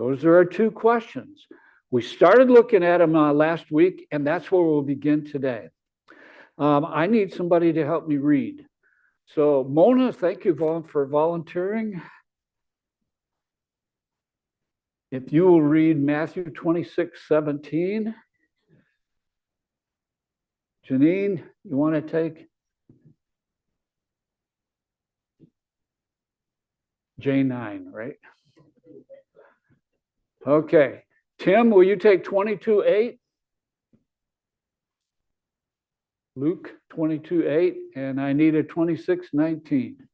Those are our two questions. We started looking at them last week, and that's where we'll begin today. I need somebody to help me read. So, Mona, thank you for volunteering. If you will read Matthew 26:17. Janine, you want to take? J9, right? Okay. Tim, will you take 22:8? Luke 22:8, and I need a 26:19.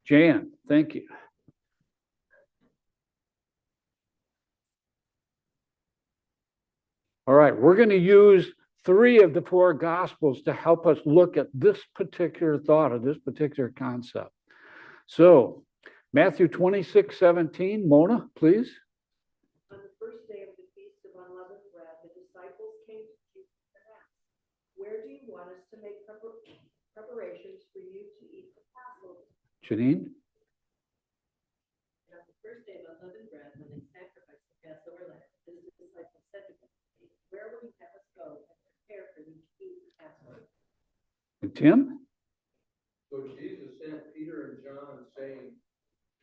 Jan, thank you. All right, we're going to use 3 of the 4 Gospels to help us look at this particular thought or this particular concept. So, Matthew 26:17, Mona, please. On the first day of the Feast of Unleavened Bread, the disciples came to Jesus and asked, "Where do you want us to make preparations for you to eat the Passover?" Janine? And on the first day of unleavened bread, when they sacrificed the Passover lamb, his disciples said to him, "Where will you have us go and prepare for you to eat the Passover?" And Tim? So Jesus sent Peter and John, saying,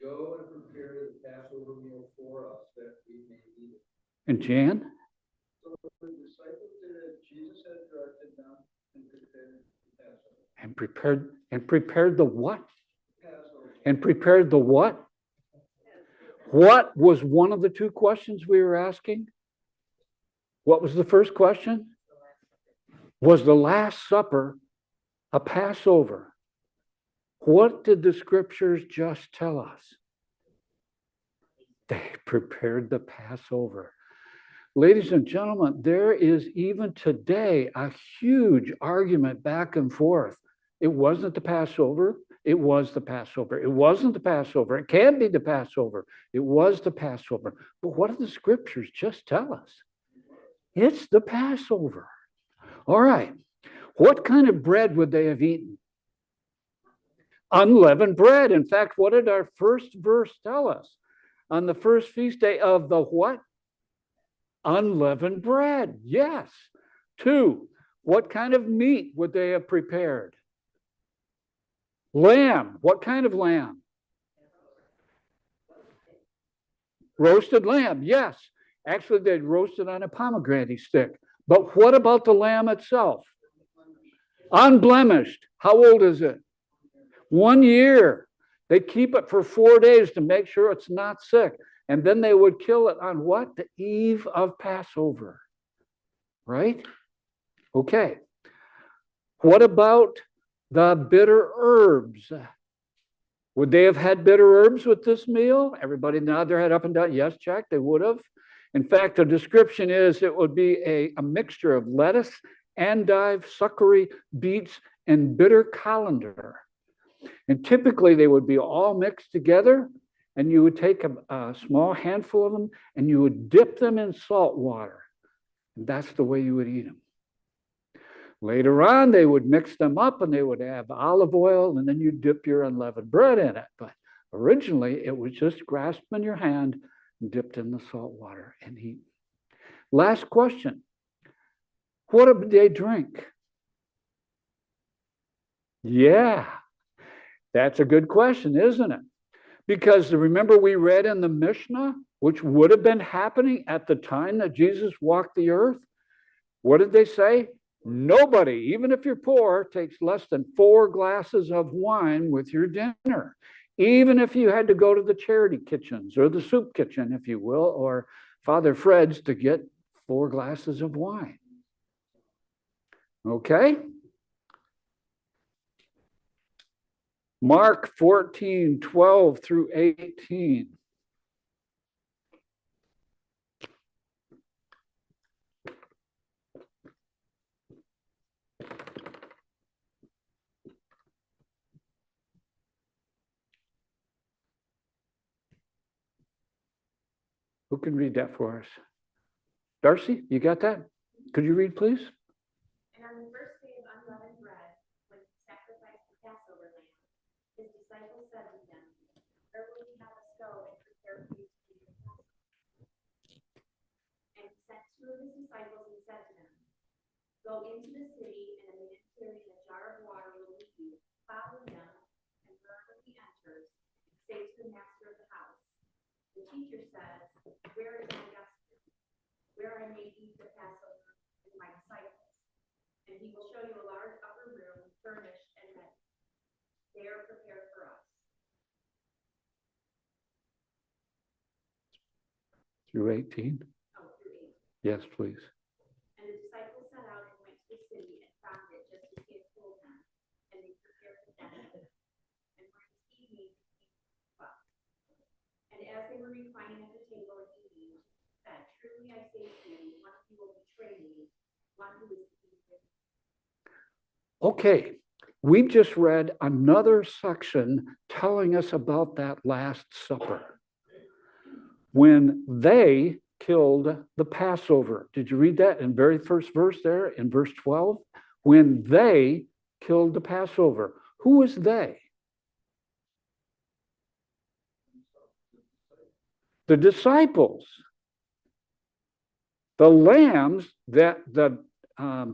"Go and prepare the Passover meal for us, that we may eat it." And Jan? So the disciples did as Jesus had directed them and prepared the Passover. And prepared the what? Passover. And prepared the what? What was one of the 2 questions we were asking? What was the first question? Was the Last Supper a Passover? What did the scriptures just tell us? They prepared the Passover. Ladies and gentlemen, there is even today a huge argument back and forth. It wasn't the Passover. It was the Passover. It wasn't the Passover. It can't be the Passover. It was the Passover. But what do the scriptures just tell us? It's the Passover. All right. What kind of bread would they have eaten? Unleavened bread. In fact, what did our first verse tell us? On the first feast day of the what? Unleavened bread. Yes. 2, what kind of meat would they have prepared? Lamb. What kind of lamb? Roasted lamb. Yes. Actually, they'd roasted on a pomegranate stick. But what about the lamb itself? Unblemished. How old is it? 1 year. They keep it for 4 days to make sure it's not sick. And then they would kill it on what? The eve of Passover. Right? Okay. What about the bitter herbs? Would they have had bitter herbs with this meal? Everybody nod their head up and down. Yes, check. They would have. In fact, the description is it would be a mixture of lettuce, endive, succory, beets, and bitter colander. And typically they would be all mixed together, and you would take a small handful of them and you would dip them in salt water. And that's the way you would eat them. Later on, they would mix them up and they would have olive oil, and then you dip your unleavened bread in it. But originally, it was just grasped in your hand, dipped in the salt water, and eaten. Last question. What did they drink? Yeah, that's a good question, isn't it? Because remember, we read in the Mishnah, which would have been happening at the time that Jesus walked the earth. What did they say? Nobody, even if you're poor, takes less than 4 glasses of wine with your dinner. Even if you had to go to the charity kitchens or the soup kitchen, if you will, or Father Fred's to get 4 glasses of wine. Okay? Mark 14:12 through 18. Who can read that for us? Darcy, you got that? Could you read, please? And on the first day of unleavened bread, when he sacrificed the Passover lamb, his disciples said to him, "Where will you have us go and prepare for you to eat the Passover?" of his disciples and said to them, "Go into the city, and a man carrying a jar of water will meet you. Follow him, and wherever he enters, say to the master of the house, 'The teacher says, where is my guest room, where I may eat the Passover with my disciples? And he will show you a large upper room, furnished and ready. They are prepared for us.'" Through 18? Oh, through 8. Yes, please. And the disciples set out and went to the city and found it just as he had told them, and they prepared the feast. And when it was evening, he well. And as they were reclining at the table and eating, he said, "Truly I say to you, one of you will betray me, one who is to be with me." Okay, we've just read another section telling us about that Last Supper. When they killed the Passover. Did you read that in very first verse there in verse 12? When they killed the Passover. Who was they? The disciples. The lambs that the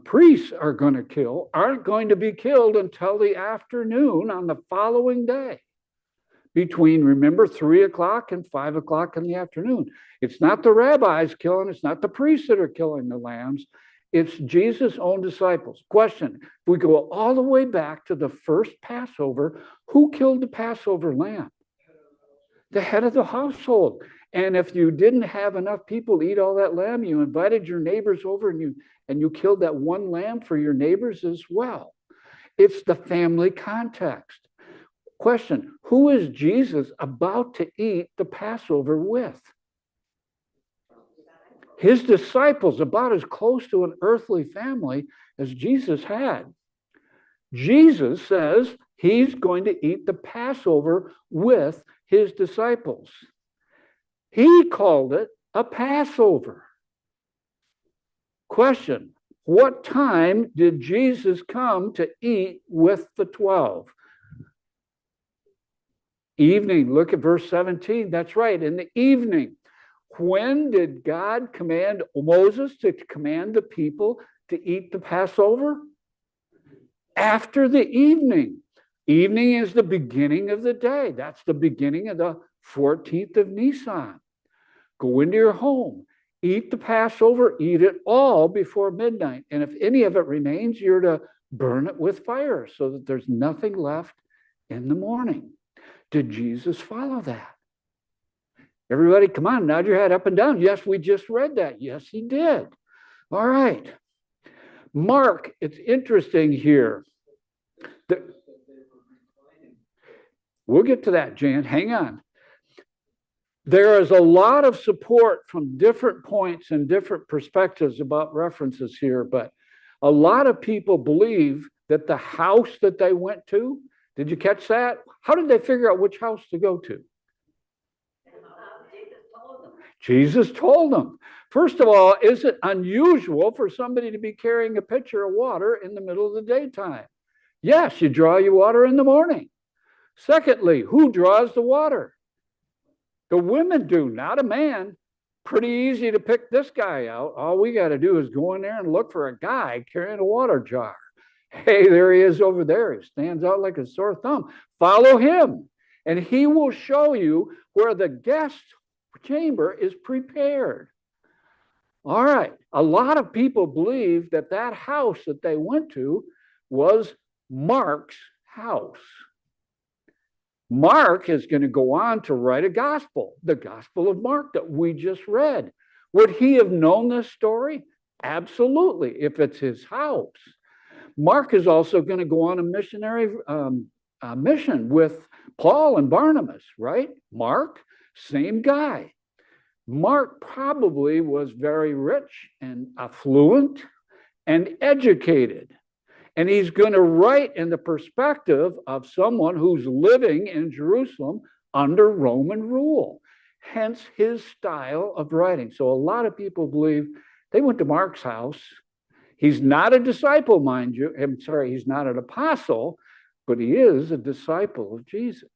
priests are going to kill aren't going to be killed until the afternoon on the following day. Between, remember, 3 o'clock and 5 o'clock in the afternoon. It's not the rabbis killing, it's not the priests that are killing the lambs, it's Jesus' own disciples. Question, if we go all the way back to the first Passover, who killed the Passover lamb? The head of the household. And if you didn't have enough people to eat all that lamb, you invited your neighbors over and you killed that one lamb for your neighbors as well. It's the family context. Question, who is Jesus about to eat the Passover with? His disciples, about as close to an earthly family as Jesus had. Jesus says he's going to eat the Passover with his disciples. He called it a Passover. Question, what time did Jesus come to eat with the 12? Evening. Look at verse 17. That's right, in the evening. When did God command Moses to command the people to eat the Passover? After the evening. Evening is the beginning of the day. That's the beginning of the 14th of Nisan. Go into your home, eat the Passover, eat it all before midnight. And if any of it remains, you're to burn it with fire so that there's nothing left in the morning. Did Jesus follow that? Everybody, come on, nod your head up and down. Yes, we just read that. Yes, he did. All right. Mark, it's interesting here. We'll get to that, Jan. Hang on. There is a lot of support from different points and different perspectives about references here, but a lot of people believe that the house that they went to, did you catch that? How did they figure out which house to go to? Jesus told them. First of all, is it unusual for somebody to be carrying a pitcher of water in the middle of the daytime? Yes, you draw your water in the morning. Secondly, who draws the water? The women do, not a man. Pretty easy to pick this guy out. All we got to do is go in there and look for a guy carrying a water jar. Hey, there he is over there. He stands out like a sore thumb. Follow him, and he will show you where the guest chamber is prepared. All right. A lot of people believe that that house that they went to was Mark's house. Mark is going to go on to write a gospel, the Gospel of Mark that we just read. Would he have known this story? Absolutely, if it's his house. Mark is also going to go on a missionary mission with Paul and Barnabas, right? Mark, same guy. Mark probably was very rich and affluent and educated. And he's going to write in the perspective of someone who's living in Jerusalem under Roman rule, hence his style of writing. So a lot of people believe they went to Mark's house. He's not a disciple, mind you. I'm sorry, he's not an apostle, but he is a disciple of Jesus.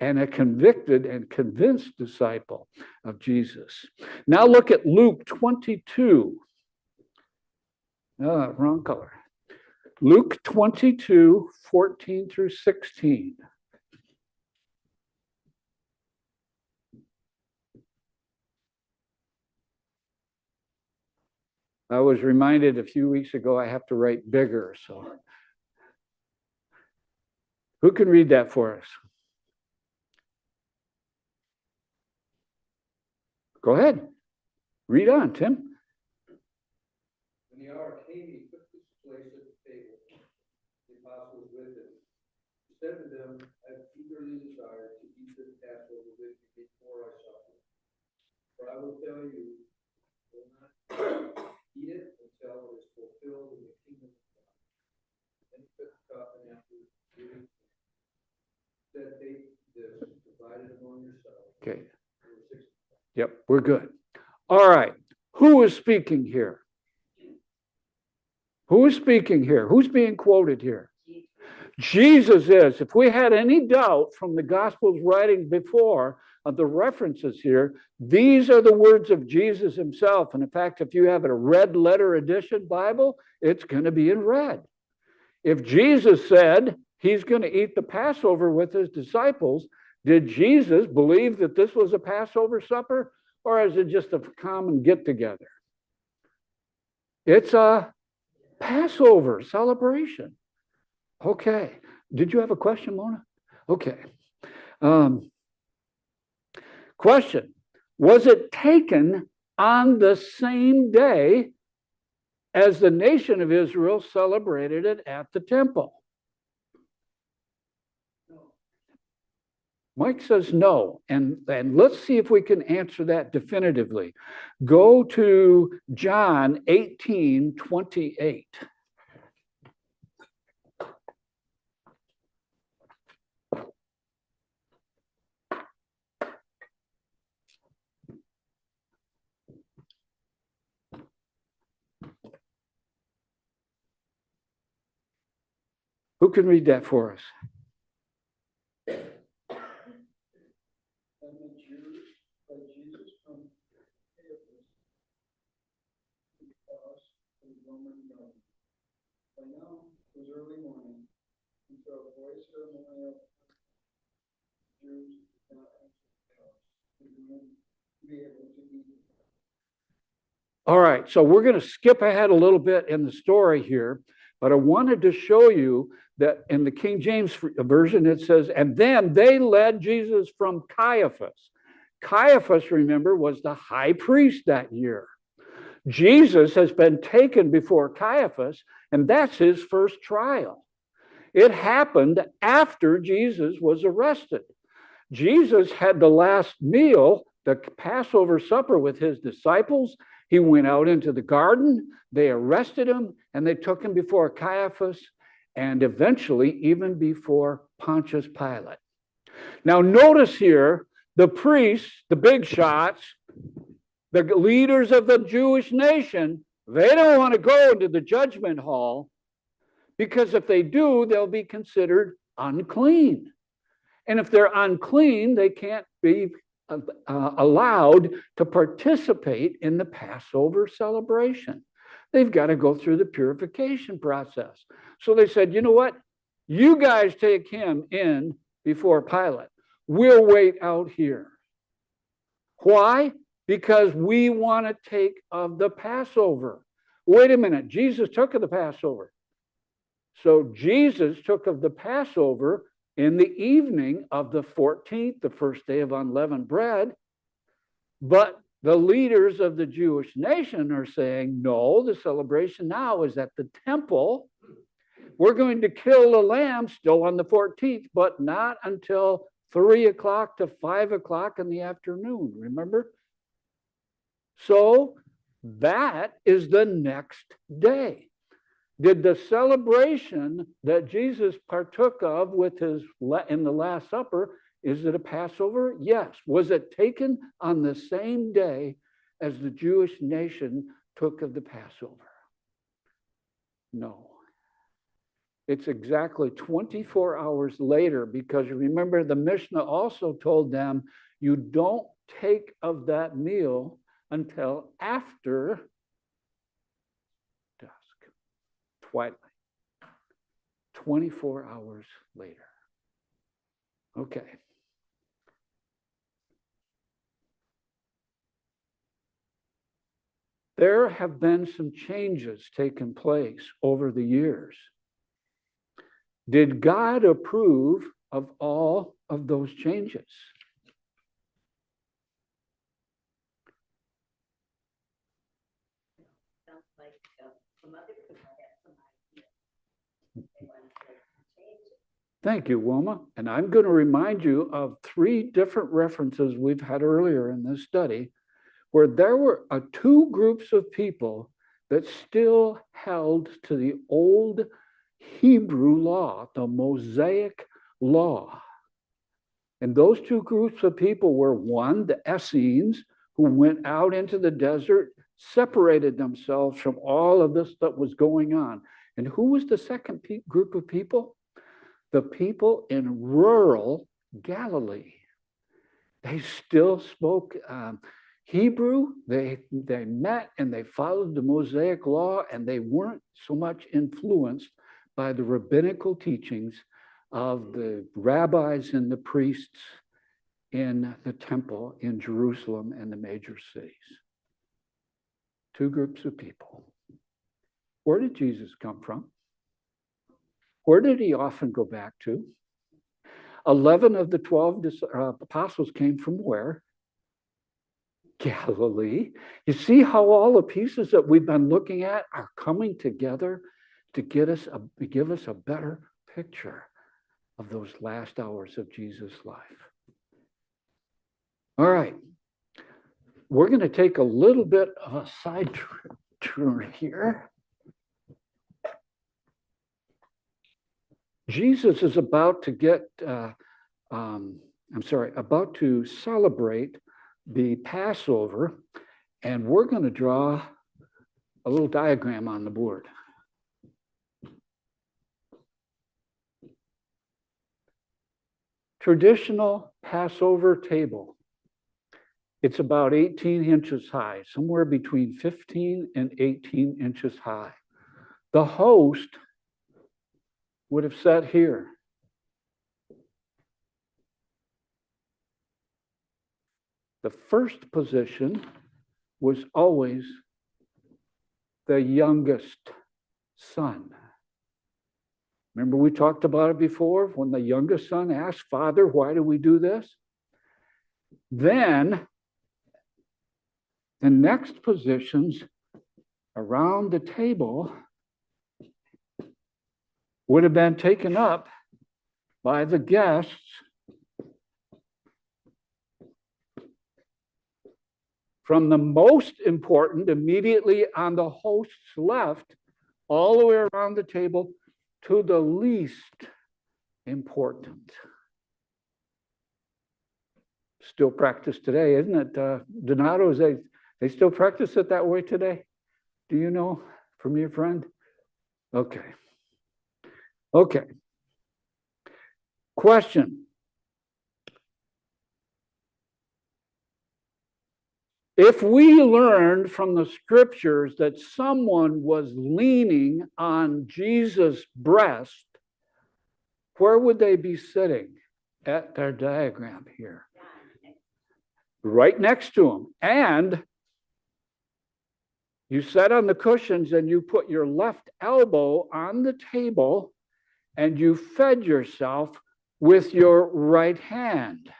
and a convicted and convinced disciple of Jesus. Now look at Luke 22. Wrong color. Luke 22, 14 through 16. I was reminded a few weeks ago I have to write bigger, so. Who can read that for us? Go ahead. Read on, Tim. When the hour came, he took his place at the table. The apostles with him. He said to them, I have eagerly desired to eat this Passover with you before I suffer. For I will tell you, I will not eat it until it is fulfilled in the kingdom of God. Then he took the cup, and after giving, said, take this, divide it among yourselves. Okay. Yep, we're good. All right. Who is speaking here? Who is speaking here? Who's being quoted here? Jesus is. If we had any doubt from the Gospels writing before of the references here, these are the words of Jesus himself. And in fact, if you have a red letter edition Bible, it's going to be in red. If Jesus said he's going to eat the Passover with his disciples, did Jesus believe that this was a Passover supper, or is it just a common get-together? It's a Passover celebration. Okay. Did you have a question, Mona? Okay. Question. Was it taken on the same day as the nation of Israel celebrated it at the temple? Mike says no, and let's see if we can answer that definitively. Go to John 18:28. Who can read that for us? And the Jews led Jesus from Caiaphas to the cross of the Roman governor. By now it was early morning, and so a voice of the Jews did not answer the house, to be able to eat it. All right, so we're going to skip ahead a little bit in the story here, but I wanted to show you that in the King James Version it says, and then they led Jesus from Caiaphas. Caiaphas, remember, was the high priest that year. Jesus has been taken before Caiaphas, and that's his first trial. It happened after Jesus was arrested. Jesus had the last meal, the Passover supper, with his disciples. He went out into the garden, they arrested him, and they took him before Caiaphas, and eventually even before Pontius Pilate. Now notice here, the priests, the big shots, the leaders of the Jewish nation, they don't want to go into the judgment hall, because if they do, they'll be considered unclean. And if they're unclean, they can't be allowed to participate in the Passover celebration. They've got to go through the purification process. So they said, you know what? You guys take him in before Pilate. We'll wait out here. Why? Because we want to take of the Passover. Wait a minute. Jesus took of the Passover. So Jesus took of the Passover in the evening of the 14th, the first day of unleavened bread. But the leaders of the Jewish nation are saying, no, the celebration now is at the temple. We're going to kill the lamb still on the 14th, but not until 3 o'clock to 5 o'clock in the afternoon, remember? So that is the next day. Did the celebration that Jesus partook of with his in the Last Supper, is it a Passover? Yes. Was it taken on the same day as the Jewish nation took of the Passover? No. It's exactly 24 hours later, because remember, the Mishnah also told them, you don't take of that meal until after dusk, twilight. 24 hours later. Okay. There have been some changes taken place over the years. Did God approve of all of those changes? Sounds like some other people had some ideas. They wanted to change it. Thank you, Wilma. And I'm going to remind you of 3 different references we've had earlier in this study, where there were 2 groups of people that still held to the old Hebrew law, the Mosaic law. And those 2 groups of people were, one, the Essenes, who went out into the desert, separated themselves from all of this that was going on. And who was the second group of people? The people in rural Galilee. They still spoke Hebrew. They met and they followed the Mosaic law, and they weren't so much influenced by the rabbinical teachings of the rabbis and the priests in the temple in Jerusalem and the major cities. 2 groups of people. Where did Jesus come from? Where did he often go back to? 11 of the 12 apostles came from where? Galilee. You see how all the pieces that we've been looking at are coming together to give us a better picture of those last hours of Jesus' life. All right. We're going to take a little bit of a side turn here. Jesus is about to about to celebrate the Passover, and we're going to draw a little diagram on the board. Traditional Passover table. It's about 18 inches high, somewhere between 15 and 18 inches high. The host would have sat here. The first position was always the youngest son. Remember, we talked about it before, when the youngest son asked, Father, why do we do this? Then the next positions around the table would have been taken up by the guests from the most important, immediately on the host's left, all the way around the table to the least important. Still practiced today, isn't it? Donato's, they still practice it that way today? Do you know from your friend? Okay. Okay. Question. If we learned from the scriptures that someone was leaning on Jesus' breast, where would they be sitting? At their diagram here. Right next to him. And you sat on the cushions and you put your left elbow on the table and you fed yourself with your right hand.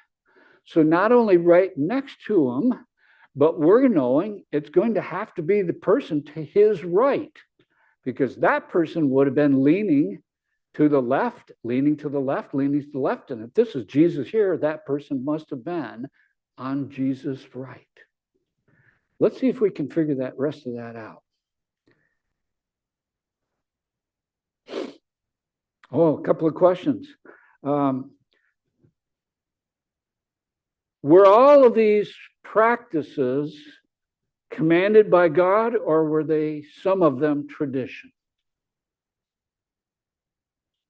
So not only right next to him, but we're knowing it's going to have to be the person to his right, because that person would have been leaning to the left, leaning to the left, leaning to the left. And if this is Jesus here, that person must have been on Jesus' right. Let's see if we can figure that rest of that out. Oh, a couple of questions. Were all of these practices commanded by God, or were they, some of them, tradition?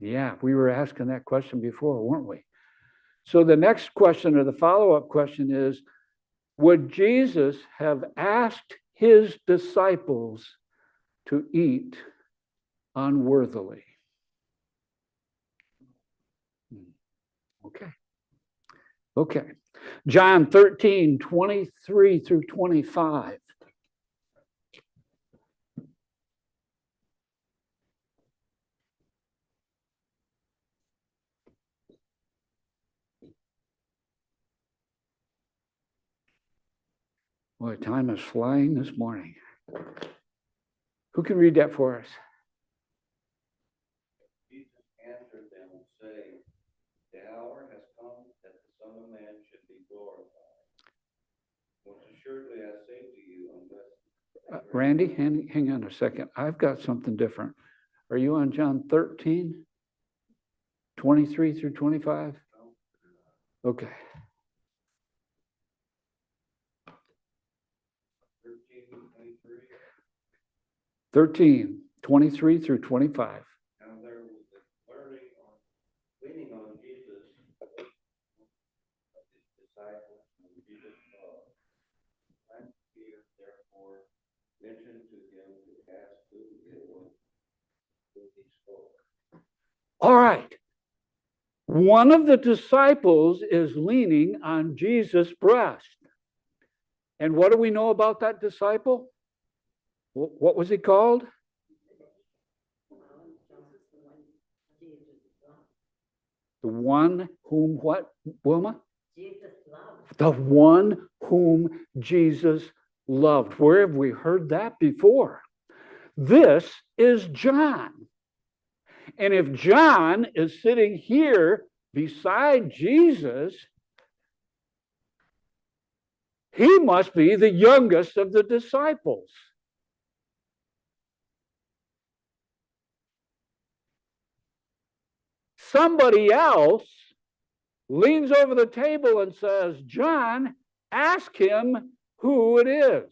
Yeah, we were asking that question before, weren't we? So the next question or the follow-up question is, would Jesus have asked his disciples to eat unworthily? Okay. Okay. John 13, 23 through 25. Boy, time is flying this morning. Who can read that for us? Jesus answered them, saying, the hour has come that the Son of Man should be glorified. Most assuredly I say to you, unless... Randy, hang on a second. I've got something different. Are you on John 13, 23 through 25? Okay. 13, 23 through 25. Now there was leaning on Jesus, his disciples, and Jesus loved. And Peter therefore mentioned to him to ask who it was who he spoke. All right. One of the disciples is leaning on Jesus' breast. And what do we know about that disciple? What was he called? The one whom what, Wilma? Jesus loved. The one whom Jesus loved. Where have we heard that before? This is John. And if John is sitting here beside Jesus, he must be the youngest of the disciples. Somebody else leans over the table and says, John, ask him who it is.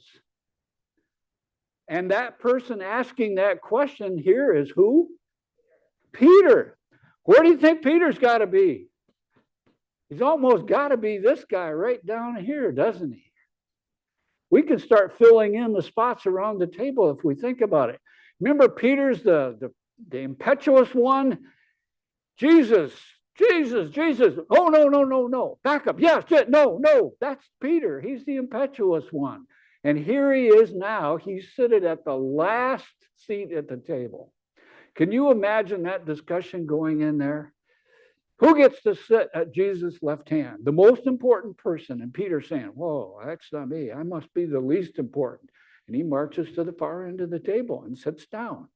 And that person asking that question here is who? Peter. Where do you think Peter's got to be? He's almost got to be this guy right down here, doesn't he? We can start filling in the spots around the table if we think about it. Remember, Peter's the impetuous one. Jesus. Oh, no. Back up. Yes, no. That's Peter. He's the impetuous one. And here he is now. He's seated at the last seat at the table. Can you imagine that discussion going in there? Who gets to sit at Jesus' left hand? The most important person. And Peter saying, whoa, that's not me. I must be the least important. And he marches to the far end of the table and sits down.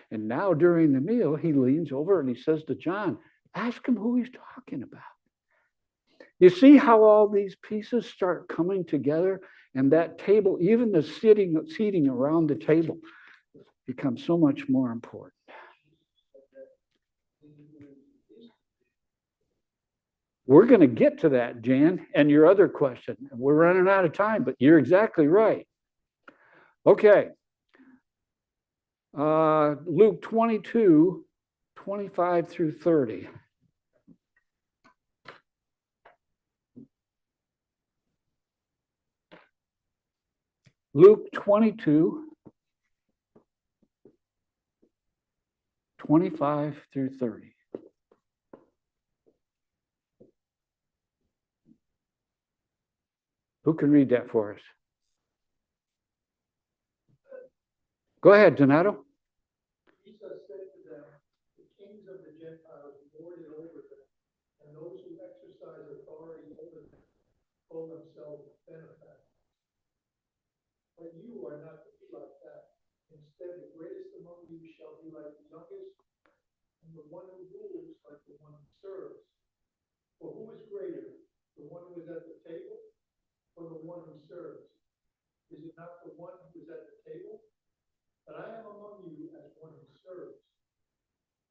And now during the meal, he leans over and he says to John, ask him who he's talking about. You see how all these pieces start coming together, and that table, even the seating around the table, becomes so much more important. We're going to get to that, Jan, and your other question. We're running out of time, but you're exactly right. Okay. Luke 22, 25 through 30. Luke 22, 25 through 30. Who can read that for us? Go ahead, Donato. Jesus said to them, the kings of the Gentiles lord it over them, and those who exercise authority over them call themselves benefactors. But you are not to be like that. Instead, the greatest among you shall be like the youngest, and the one who rules like the one who serves. For who is greater, the one who is at the table, or the one who serves? Is it not the one who is at the table? But I am among you as one who serves.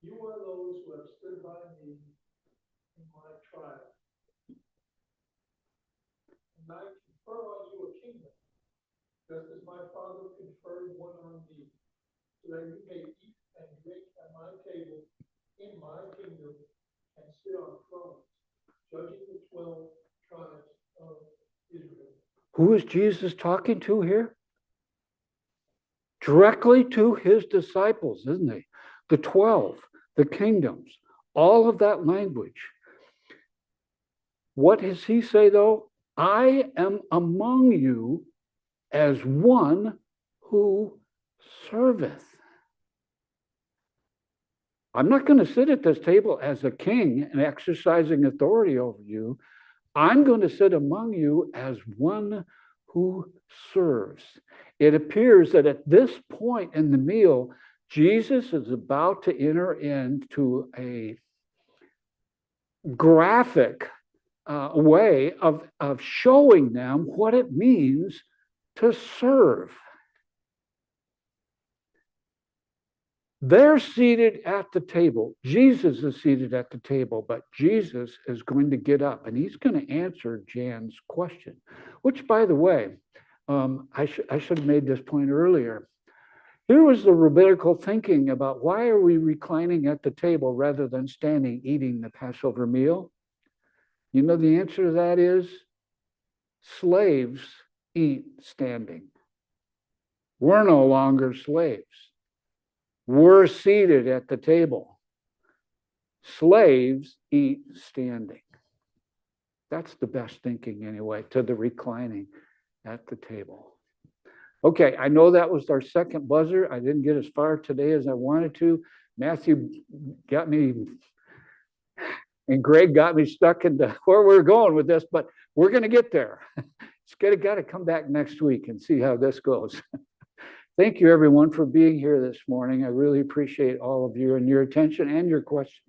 You are those who have stood by me in my trial. And I confer on you a kingdom, just as my Father conferred one on me, so that you may eat and drink at my table in my kingdom and sit on thrones, judging the 12 tribes of Israel. Who is Jesus talking to here? Directly to his disciples, isn't he? The 12, the kingdoms, all of that language. What does he say though? I am among you as one who serveth. I'm not going to sit at this table as a king and exercising authority over you. I'm going to sit among you as one who serves. It appears that at this point in the meal, Jesus is about to enter into a graphic way of showing them what it means to serve. They're seated at the table. Jesus is seated at the table, but Jesus is going to get up and he's going to answer Jan's question, which, by the way, I should have made this point earlier. Here was the rabbinical thinking about why are we reclining at the table rather than standing eating the Passover meal? You know, the answer to that is slaves eat standing. We're no longer slaves. We're seated at the table. Slaves eat standing. That's the best thinking anyway, to the reclining at the table. Okay, I know that was our second buzzer. I didn't get as far today as I wanted to. Matthew got me, and Greg got me stuck into where we're going with this, but we're going to get there. It's got to come back next week and see how this goes. Thank you, everyone, for being here this morning. I really appreciate all of you and your attention and your questions.